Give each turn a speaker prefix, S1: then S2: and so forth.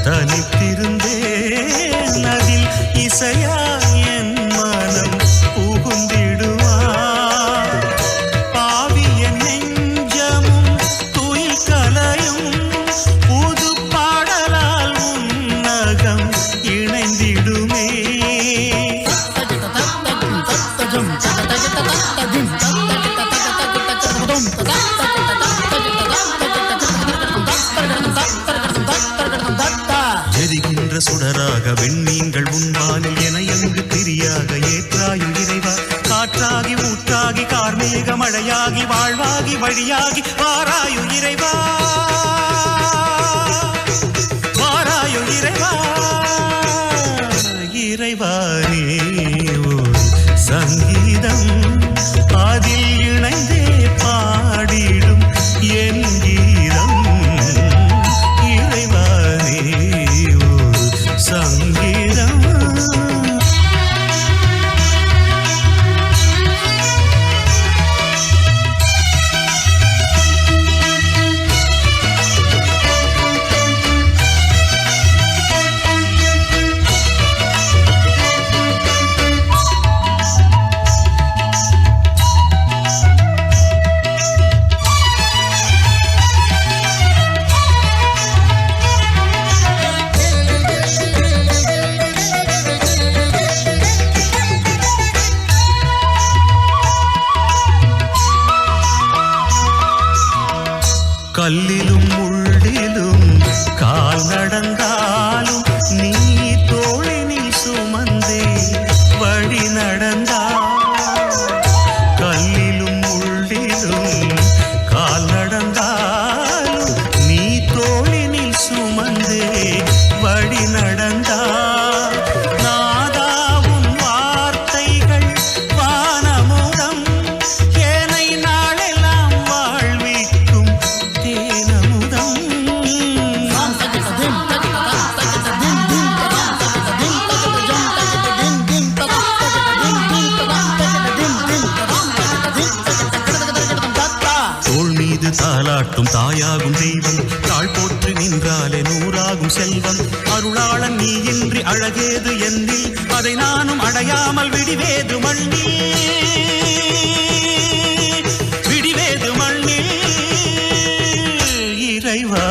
S1: தனித்திருந்தேன் அதில் இசையா என் மனம் புகுந்திடுவார் பாவிய நெஞ்சமும் துயில் கலையும் புது பாடலால் உன்னகம் இணைந்திடுமே எரிகின்ற சுடராக வெண்ணீங்கள் உன்வானில் என எங்கு திரியாக ஏற்றாயு இறைவா காற்றாகி ஊற்றாகி கார்மேக மழையாகி வாழ்வாகி வழியாகி வாராயு இறைவா வாராயு இறைவா இறைவானே ஒரு சங்கீதம் அதில் இணைந்தே பாடிடும் என் கீதம் இறைவானே ஒரு சங்கீதம் கல்லிலும் முள்ளிலும் கால் நடந்தாலும் நீ தோளினில் சுமந்தே வழி நடந்தால் கல்லிலும் முள்ளிலும் கால் நடந்தாலும் நீ தோளினில் சுமந்தே வழி நடந்தால் நாதாவும் வார்த்தைகள் வானமுதம் ஏனை நாளெல்லாம் வாழ்விக்கும் தேனமுதம் தோள் மீது தாலாட்டும் தாயாகும் தெய்வம் தாழ் போற்று நின்றாலே நூறாகும் செல்வம் அருளாளன் நீ இன்றி அழகேது என்னில் அதை நானும் அடையாமல் விடிவேது மண்ணில் விடிவேது மண்ணில் இறைவா